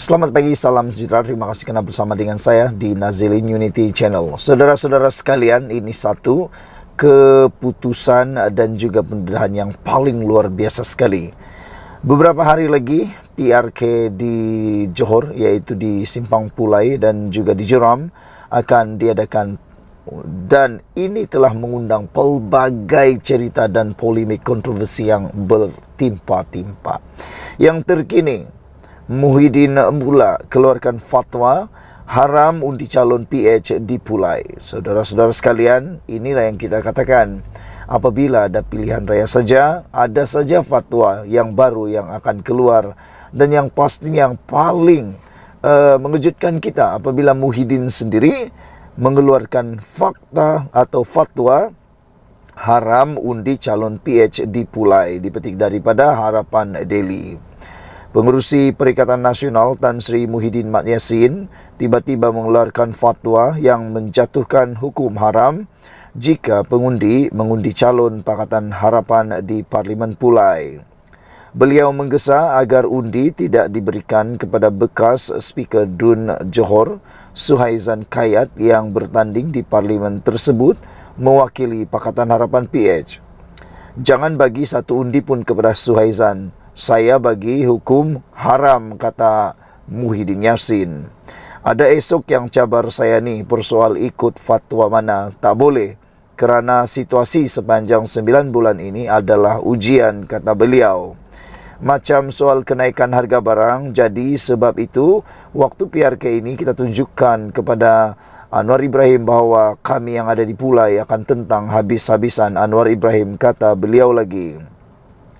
Selamat pagi, salam sejahtera. Terima kasih karena bersama dengan saya di Nazilin Unity Channel. Saudara-saudara sekalian, ini satu keputusan dan juga pendedahan yang paling luar biasa sekali. Beberapa hari lagi PRK di Johor, yaitu di Simpang Pulai dan juga di Jeram, akan diadakan. Dan ini telah mengundang pelbagai cerita dan polemik kontroversi yang bertimpa-timpa. Yang terkini, Muhyiddin mula keluarkan fatwa haram undi calon PH di Pulai. Saudara-saudara sekalian, inilah yang kita katakan. Apabila ada pilihan raya saja, ada saja fatwa yang baru yang akan keluar. Dan yang pastinya yang paling mengejutkan kita apabila Muhyiddin sendiri mengeluarkan fakta atau fatwa haram undi calon PH di Pulai, dipetik daripada Harapan Daily. Pengerusi Perikatan Nasional Tan Sri Muhyiddin Mat Yassin tiba-tiba mengeluarkan fatwa yang menjatuhkan hukum haram jika pengundi mengundi calon Pakatan Harapan di Parlimen Pulai. Beliau menggesa agar undi tidak diberikan kepada bekas Speaker DUN Johor, Suhaizan Kayat, yang bertanding di Parlimen tersebut mewakili Pakatan Harapan PH. Jangan bagi satu undi pun kepada Suhaizan. Saya bagi hukum haram, kata Muhyiddin Yassin. Ada esok yang cabar saya ni persoal ikut fatwa mana. Tak boleh, kerana situasi sepanjang 9 bulan ini adalah ujian, kata beliau. Macam soal kenaikan harga barang, jadi sebab itu waktu PRK ini kita tunjukkan kepada Anwar Ibrahim bahawa kami yang ada di Pulai akan tentang habis-habisan Anwar Ibrahim, kata beliau lagi.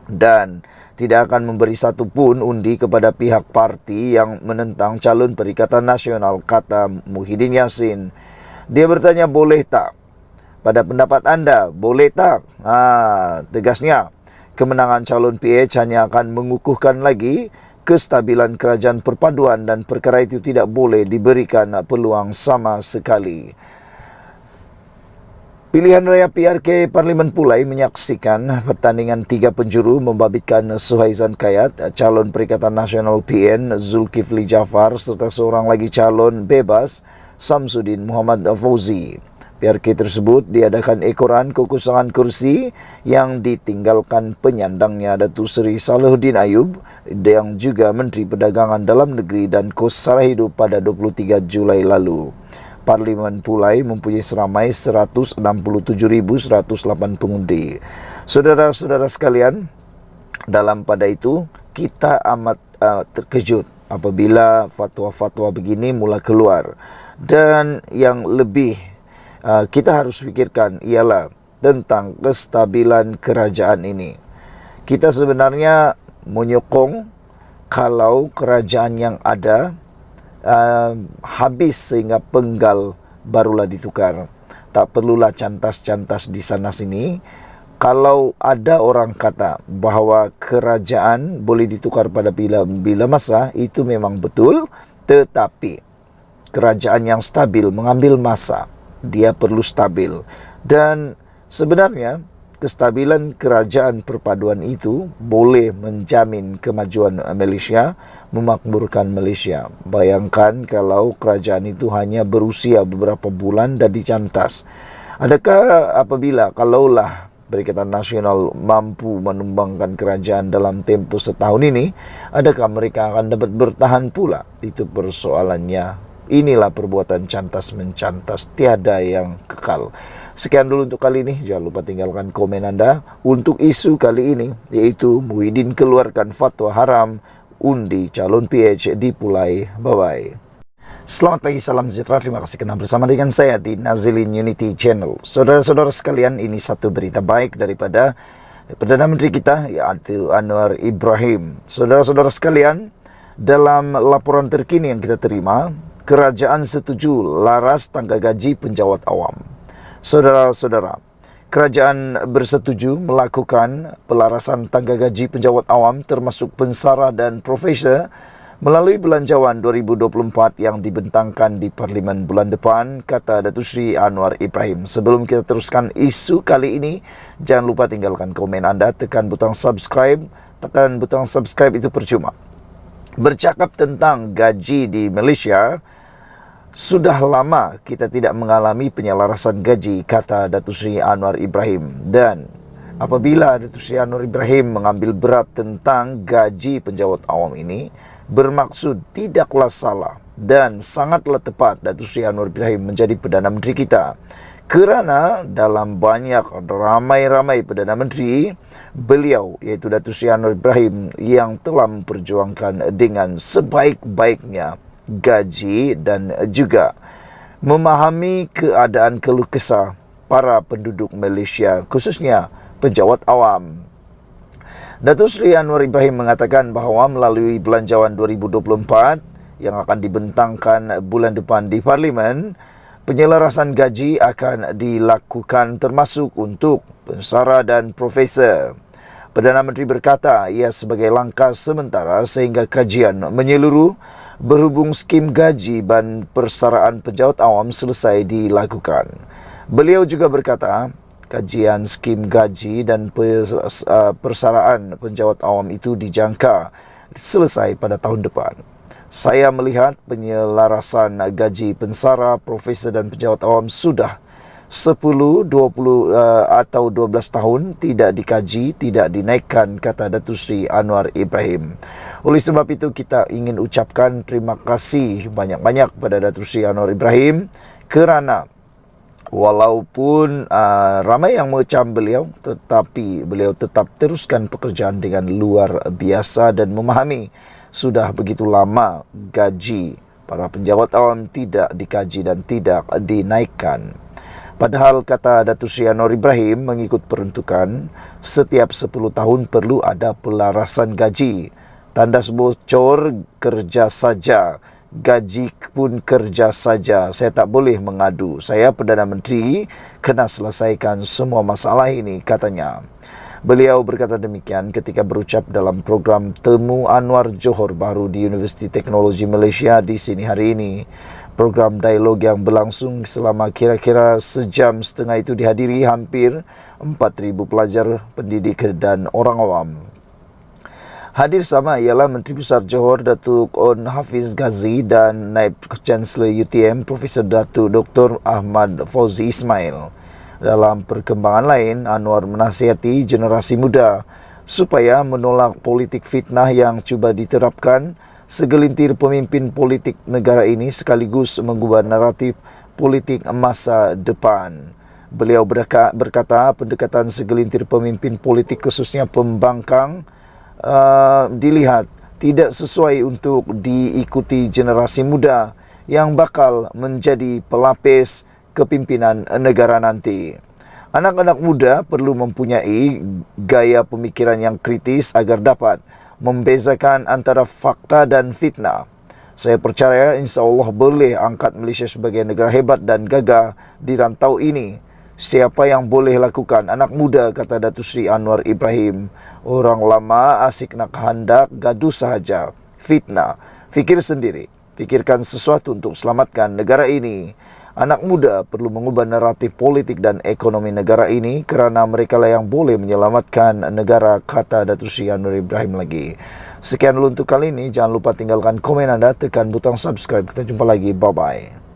Dan tidak akan memberi satu pun undi kepada pihak parti yang menentang calon Perikatan Nasional, kata Muhyiddin Yassin. Dia bertanya, boleh tak? Pada pendapat anda, boleh tak? Tegasnya, kemenangan calon PH hanya akan mengukuhkan lagi kestabilan kerajaan perpaduan dan perkara itu tidak boleh diberikan peluang sama sekali. Pilihan raya PRK Parlimen Pulai menyaksikan pertandingan 3 penjuru membabitkan Suhaizan Kayat, calon Perikatan Nasional PN Zulkifli Jaafar, serta seorang lagi calon bebas Samsudin Muhammad Fauzi. PRK tersebut diadakan ekoran kekosongan kursi yang ditinggalkan penyandangnya Datuk Seri Salahuddin Ayub yang juga Menteri Perdagangan Dalam Negeri dan Kos Sara Hidup pada 23 Julai lalu. Parlimen Pulai mempunyai seramai 167,108 pengundi. Saudara-saudara sekalian, dalam pada itu kita amat terkejut apabila fatwa-fatwa begini mula keluar. Dan yang lebih kita harus fikirkan ialah tentang kestabilan kerajaan ini. Kita sebenarnya menyokong kalau kerajaan yang ada habis sehingga penggal barulah ditukar. Tak perlulah cantas-cantas di sana sini. Kalau ada orang kata bahawa kerajaan boleh ditukar pada bila masa, itu memang betul. Tetapi kerajaan yang stabil mengambil masa. Dia perlu stabil. Dan sebenarnya kestabilan kerajaan perpaduan itu boleh menjamin kemajuan Malaysia, memakmurkan Malaysia. Bayangkan kalau kerajaan itu hanya berusia beberapa bulan dan dicantas. Adakah apabila kalaulah Perikatan Nasional mampu menumbangkan kerajaan dalam tempoh setahun ini, adakah mereka akan dapat bertahan pula? Itu persoalannya. Inilah perbuatan cantas-mencantas, tiada yang kekal. Sekian dulu untuk kali ini. Jangan lupa tinggalkan komen anda untuk isu kali ini, yaitu Muhyiddin keluarkan fatwa haram undi calon PH di Pulai. Bye-bye. Selamat pagi, salam sejahtera. Terima kasih kerana bersama dengan saya di Nazilin Unity Channel. Saudara-saudara sekalian, ini satu berita baik daripada Perdana Menteri kita, yaitu Anwar Ibrahim. Saudara-saudara sekalian, dalam laporan terkini yang kita terima, kerajaan setuju laras tangga gaji penjawat awam. Saudara-saudara, kerajaan bersetuju melakukan pelarasan tangga gaji penjawat awam termasuk pensara dan profesor melalui Belanjawan 2024 yang dibentangkan di Parlimen bulan depan, kata Datuk Seri Anwar Ibrahim. Sebelum kita teruskan isu kali ini, jangan lupa tinggalkan komen anda, tekan butang subscribe. Tekan butang subscribe itu percuma. Bercakap tentang gaji di Malaysia, sudah lama kita tidak mengalami penyelarasan gaji, kata Datuk Seri Anwar Ibrahim. Dan apabila Datuk Seri Anwar Ibrahim mengambil berat tentang gaji penjawat awam ini, bermaksud tidaklah salah dan sangatlah tepat Datuk Seri Anwar Ibrahim menjadi Perdana Menteri kita. Kerana dalam banyak ramai-ramai Perdana Menteri, beliau iaitu Datuk Seri Anwar Ibrahim yang telah memperjuangkan dengan sebaik-baiknya gaji dan juga memahami keadaan keluh kesah para penduduk Malaysia, khususnya penjawat awam. Datuk Seri Anwar Ibrahim mengatakan bahawa melalui Belanjawan 2024 yang akan dibentangkan bulan depan di Parlimen, penyelarasan gaji akan dilakukan termasuk untuk pensara dan profesor. Perdana Menteri berkata ia sebagai langkah sementara sehingga kajian menyeluruh berhubung skim gaji dan persaraan penjawat awam selesai dilakukan. Beliau juga berkata kajian skim gaji dan persaraan penjawat awam itu dijangka selesai pada tahun depan. Saya melihat penyelarasan gaji pensara, profesor dan penjawat awam sudah 10, 20 atau 12 tahun tidak dikaji, tidak dinaikkan, kata Datuk Seri Anwar Ibrahim. Oleh sebab itu kita ingin ucapkan terima kasih banyak-banyak kepada Datuk Seri Anwar Ibrahim kerana walaupun ramai yang mengecam beliau, tetapi beliau tetap teruskan pekerjaan dengan luar biasa dan memahami sudah begitu lama gaji para penjawat awam tidak dikaji dan tidak dinaikkan. Padahal, kata Datuk Seri Anwar Ibrahim, mengikut peruntukan, setiap 10 tahun perlu ada pelarasan gaji. Tandas bocor kerja saja, gaji pun kerja saja. Saya tak boleh mengadu. Saya Perdana Menteri, kena selesaikan semua masalah ini, katanya. Beliau berkata demikian ketika berucap dalam program Temu Anwar Johor Bahru di Universiti Teknologi Malaysia di sini hari ini. Program dialog yang berlangsung selama kira-kira sejam setengah itu dihadiri hampir 4,000 pelajar, pendidik dan orang awam. Hadir sama ialah Menteri Besar Johor Datuk On Hafiz Ghazi dan Naib Chancellor UTM Profesor Datuk Dr. Ahmad Fauzi Ismail. Dalam perkembangan lain, Anwar menasihati generasi muda supaya menolak politik fitnah yang cuba diterapkan segelintir pemimpin politik negara ini sekaligus mengubah naratif politik masa depan. Beliau berkata pendekatan segelintir pemimpin politik khususnya pembangkang dilihat tidak sesuai untuk diikuti generasi muda yang bakal menjadi pelapis kepimpinan negara nanti. Anak-anak muda perlu mempunyai gaya pemikiran yang kritis agar dapat membezakan antara fakta dan fitnah. Saya percaya insya-Allah boleh angkat Malaysia sebagai negara hebat dan gagah di rantau ini. Siapa yang boleh lakukan? Anak muda, kata Datuk Seri Anwar Ibrahim. Orang lama asik nak hendak gaduh sahaja. Fitnah. Fikir sendiri. Fikirkan sesuatu untuk selamatkan negara ini. Anak muda perlu mengubah naratif politik dan ekonomi negara ini kerana mereka lah yang boleh menyelamatkan negara, kata Datuk Seri Anwar Ibrahim lagi. Sekian dulu untuk kali ini. Jangan lupa tinggalkan komen anda, tekan butang subscribe. Kita jumpa lagi. Bye-bye.